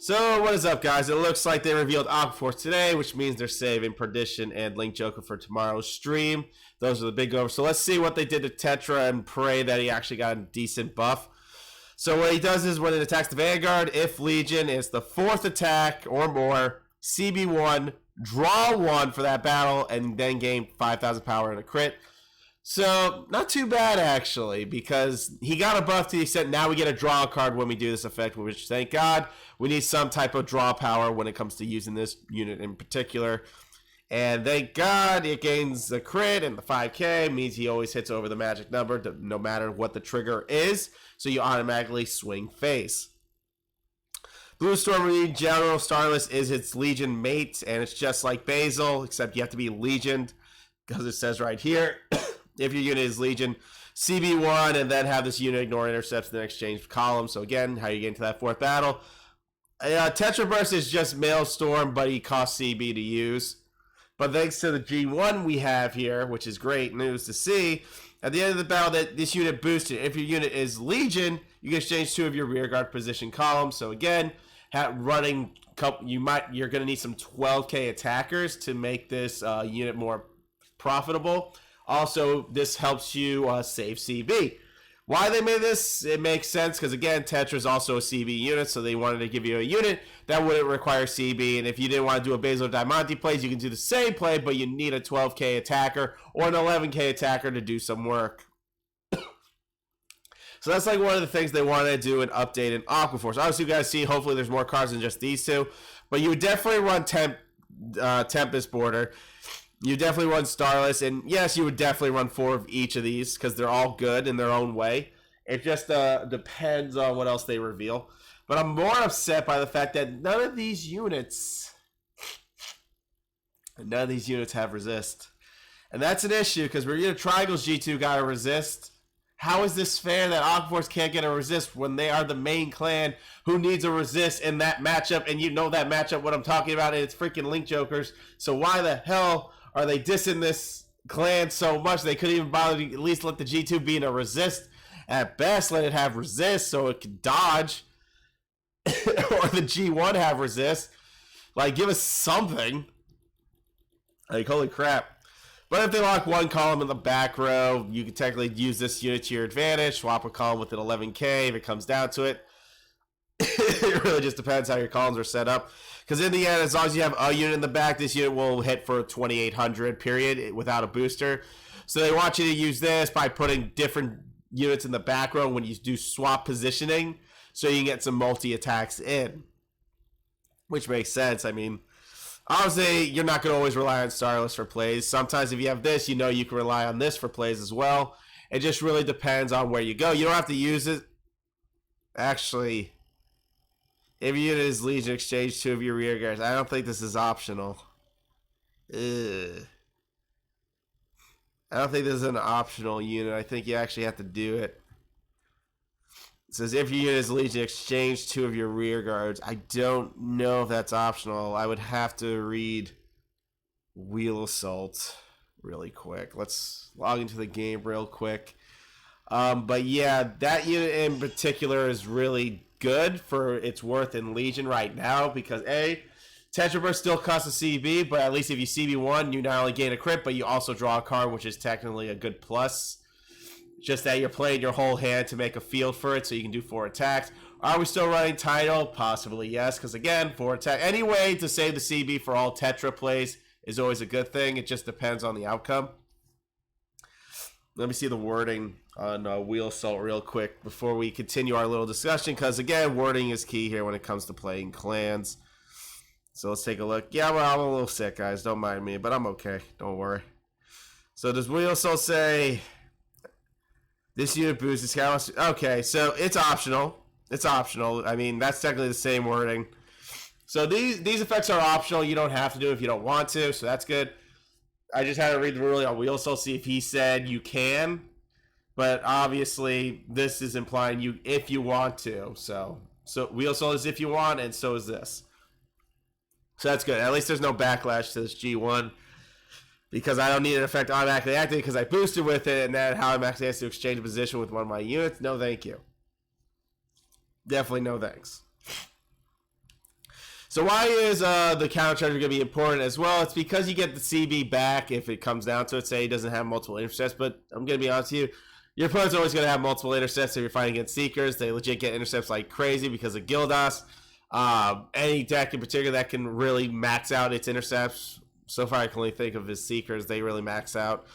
So what is up, guys? It looks like they revealed Aquaforce today, which means they're saving Perdition and Link Joker for tomorrow's stream. Those are the big overs. So let's see what they did to Tetra and pray that he actually got a decent buff. So what he does is when it attacks the Vanguard, if Legion is the 4th attack or more, CB1, draw 1 for that battle, and then gain 5,000 power and a crit. So, not too bad, actually, because he got a buff to the extent now we get a draw card when we do this effect, which, thank God, we need some type of draw power when it comes to using this unit in particular. And thank God it gains the crit, and the 5k means he always hits over the magic number, no matter what the trigger is, so you automatically swing face. Blue Storm Marine General Starless is its Legion mate, and it's just like Basil, except you have to be Legioned, because it says right here, if your unit is Legion, CB1, and then have this unit ignore intercepts in the exchange column. So again, how you get into that 4th battle. Tetra Burst is just Maelstrom, but he costs CB to use. But thanks to the G1 we have here, which is great news to see, at the end of the battle, that this unit boosted. If your unit is Legion, you can exchange 2 of your rearguard position columns. So again, running you're going to need some 12k attackers to make this unit more profitable. Also, this helps you save CB. Why they made this, it makes sense because, again, Tetra is also a CB unit, so they wanted to give you a unit that wouldn't require CB. And if you didn't want to do a Basil Diamante plays, you can do the same play, but you need a 12k attacker or an 11k attacker to do some work. So that's like one of the things they wanted to do an update in Aquaforce. Obviously, you guys see, hopefully there's more cards than just these two. But you would definitely run Tempest Border. You definitely run Starless, and yes, you would definitely run 4 of each of these because they're all good in their own way. It just depends on what else they reveal. But I'm more upset by the fact that none of these units have resist. And that's an issue because Bermuda Triangle's G2 got a resist. How is this fair that Aquaforce can't get a resist when they are the main clan who needs a resist in that matchup? And you know that matchup, what I'm talking about, and it's freaking Link Jokers. So why the hell are they dissing this clan so much they couldn't even bother to at least let the G2 be in a resist? At best, let it have resist so it can dodge. Or the G1 have resist. Like, give us something. Like, holy crap. But if they lock 1 column in the back row, you can technically use this unit to your advantage. Swap a column with an 11k if it comes down to it. It really just depends how your columns are set up. Because in the end, as long as you have a unit in the back, this unit will hit for 2,800, period, without a booster. So they want you to use this by putting different units in the back row when you do swap positioning, so you can get some multi-attacks in. Which makes sense. I mean, obviously, you're not going to always rely on Starless for plays. Sometimes if you have this, you know you can rely on this for plays as well. It just really depends on where you go. You don't have to use it. Actually, if your unit is Legion, exchange 2 of your rear guards. I don't think this is optional. Ugh. I don't think this is an optional unit. I think you actually have to do it. It says if your unit is Legion, exchange 2 of your rear guards. I don't know if that's optional. I would have to read Wheel Assault really quick. Let's log into the game real quick. But yeah, that unit in particular is really good for its worth in Legion right now because A, Tetra Burst still costs a CB, but at least if you CB1, you not only gain a crit, but you also draw a card, which is technically a good plus. Just that you're playing your whole hand to make a field for it, so you can do 4 attacks. Are we still running Tidal? Possibly yes, because again, 4 attack. Any way to save the CB for all Tetra plays is always a good thing. It just depends on the outcome. Let me see the wording on Wheel Assault real quick before we continue our little discussion, because again, wording is key here when it comes to playing clans. So let's take a look. Yeah, well, I'm a little sick, guys. Don't mind me, but I'm okay. Don't worry. So does Wheel Assault say this unit boosts the scout? Okay, so it's optional. It's optional. I mean, that's technically the same wording. So these effects are optional. You don't have to do it if you don't want to, so that's good. I just had to read the ruling on Wheel Assault, see if he said you can. But obviously, this is implying you if you want to. So Wheel Assault is if you want, and so is this. So that's good. At least there's no backlash to this G1. Because I don't need an effect automatically active because I boosted with it, and then how I'm actually has to exchange a position with one of my units. No thank you. Definitely no thanks. So why is the counter charger going to be important as well? It's because you get the CB back if it comes down to it. Say he doesn't have multiple intercepts, but I'm going to be honest with you. Your opponent's always going to have multiple intercepts if you're fighting against Seekers. They legit get intercepts like crazy because of Gildas. Any deck in particular that can really max out its intercepts. So far I can only think of his Seekers. They really max out.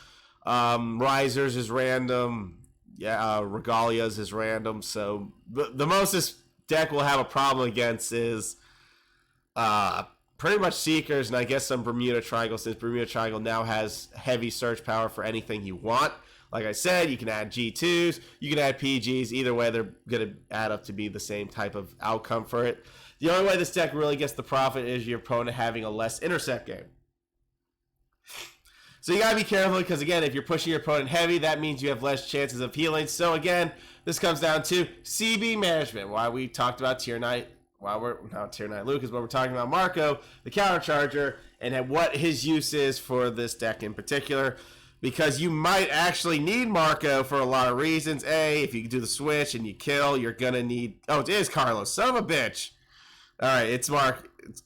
Risers is random. Yeah, Regalias is random. So the most this deck will have a problem against is pretty much Seekers and I guess some Bermuda Triangle, since Bermuda Triangle now has heavy search power for anything you want. Like I said, you can add G2s, you can add PGs. Either way, they're going to add up to be the same type of outcome for it. The only way this deck really gets the profit is your opponent having a less intercept game. So you got to be careful because, again, if you're pushing your opponent heavy, that means you have less chances of healing. So, again, this comes down to CB management. Why we talked about Tier 9, why we're not Tier 9 Lucas, but we're talking about Marco, the counter charger, and what his use is for this deck in particular. Because you might actually need Marco for a lot of reasons. A, if you do the switch and you kill, you're going to need... Oh, it is Carlos. Son of a bitch. All right, it's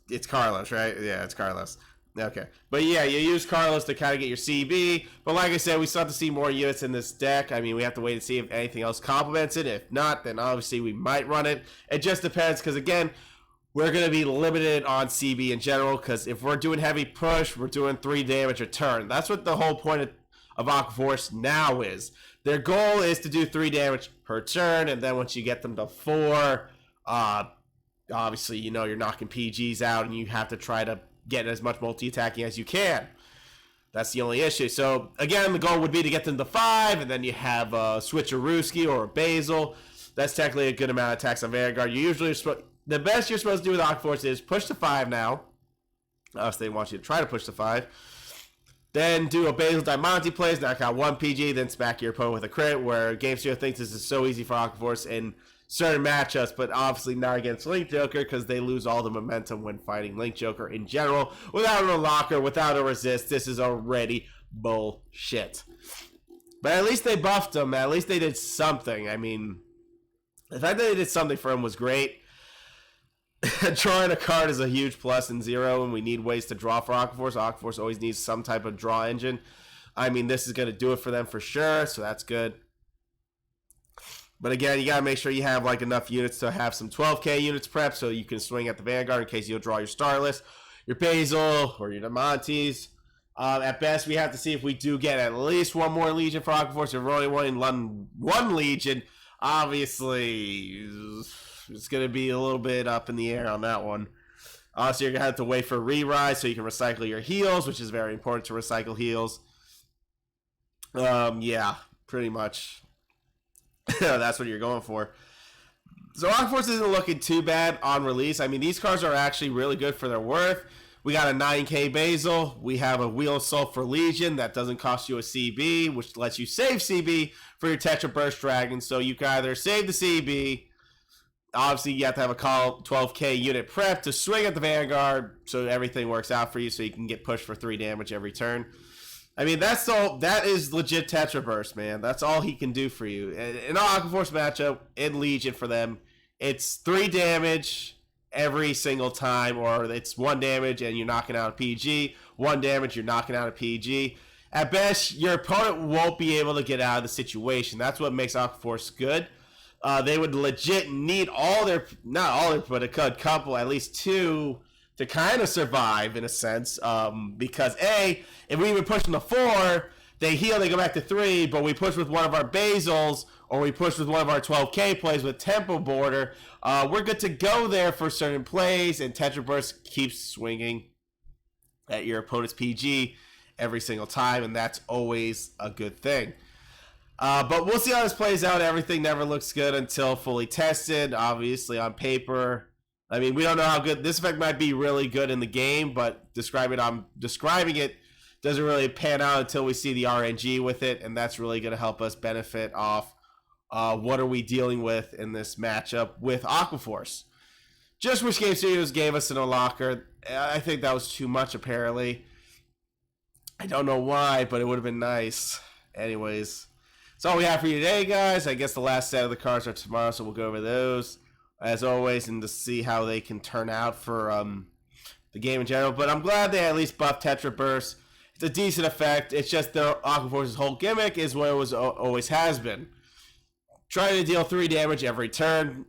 It's Carlos, right? Yeah, it's Carlos. Okay. But yeah, you use Carlos to kind of get your CB. But like I said, we still have to see more units in this deck. I mean, we have to wait and see if anything else complements it. If not, then obviously we might run it. It just depends because, again, we're going to be limited on CB in general because if we're doing heavy push, we're doing 3 damage a turn. That's what the whole point of Aquaforce now is. Their goal is to do 3 damage per turn, and then once you get them to 4, obviously, you know, you're knocking PGs out, and you have to try to get as much multi-attacking as you can. That's the only issue. So, again, the goal would be to get them to 5, and then you have a Switcherooski or a Basil. That's technically a good amount of attacks on Vanguard. You usually the best you're supposed to do with Aquaforce is push to 5 now. Obviously, they want you to try to push to 5. Then do a Basil Diamante plays, knock out 1 PG, then smack your opponent with a crit, where Game Studio thinks this is so easy for Aquaforce in certain matchups, but obviously not against Link Joker because they lose all the momentum when fighting Link Joker in general. Without a locker, without a resist, this is already bullshit. But at least they buffed him. At least they did something. I mean, the fact that they did something for him was great. Drawing a card is a huge plus in Zero, and we need ways to draw for Aquaforce. Aquaforce always needs some type of draw engine. I mean, this is going to do it for them for sure, so that's good. But again, you got to make sure you have like enough units to have some 12k units prep so you can swing at the Vanguard in case you'll draw your Starless, your Basil, or your Diamantes. At best, we have to see if we do get at least 1 more Legion for Aquaforce. If we're only wanting one Legion, obviously it's going to be a little bit up in the air on that one. So you're going to have to wait for re-rise so you can recycle your heals, which is very important to recycle heals. Yeah, pretty much. That's what you're going for. So Aquaforce isn't looking too bad on release. I mean, these cards are actually really good for their worth. We got a 9k Basil. We have a Wheel of Salt for Legion that doesn't cost you a CB, which lets you save CB for your Tetra Burst Dragon. So you can either save the CB. Obviously, you have to have a 12k unit prep to swing at the Vanguard so everything works out for you so you can get pushed for 3 damage every turn. I mean, that's all. That is legit Tetra Burst, man. That's all he can do for you. In an Aquaforce matchup, in Legion for them, it's 3 damage every single time, or it's 1 damage and you're knocking out a PG. 1 damage, you're knocking out a PG. At best, your opponent won't be able to get out of the situation. That's what makes Aquaforce good. They would legit need all their, not all their, but a couple, at least 2, to kind of survive in a sense. Because A, if we even push them to 4, they heal, they go back to 3, but we push with one of our Basils, or we push with one of our 12k plays with Tempo Border, we're good to go there for certain plays, and Tetra Burst keeps swinging at your opponent's PG every single time, and that's always a good thing. But we'll see how this plays out. Everything never looks good until fully tested. Obviously, on paper, I mean, we don't know how good this effect might be. Really good in the game, but describing it doesn't really pan out until we see the RNG with it, and that's really going to help us benefit off what are we dealing with in this matchup with Aquaforce. Just wish Game Studios gave us an unlocker. I think that was too much, apparently. I don't know why, but it would have been nice. Anyways, that's all we have for you today, guys. I guess the last set of the cards are tomorrow, so we'll go over those as always and to see how they can turn out for the game in general. But I'm glad they at least buffed Tetra Burst. It's a decent effect. It's just the Aquaforce's whole gimmick is what it always has been. Trying to deal 3 damage every turn.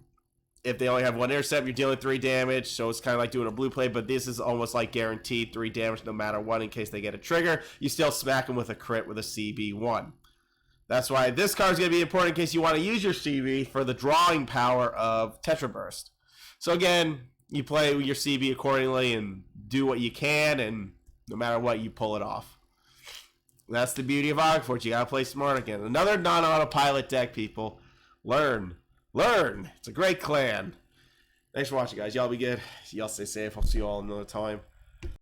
If they only have 1 intercept, you're dealing 3 damage. So it's kind of like doing a blue play, but this is almost like guaranteed 3 damage no matter what in case they get a trigger. You still smack them with a crit with a CB1. That's why this card is going to be important in case you want to use your CB for the drawing power of Tetra Burst. So again, you play your CB accordingly and do what you can, and no matter what, you pull it off. That's the beauty of Aquaforce. You got to play smart again. Another non-autopilot deck, people. Learn. Learn. It's a great clan. Thanks for watching, guys. Y'all be good. Y'all stay safe. I'll see you all another time.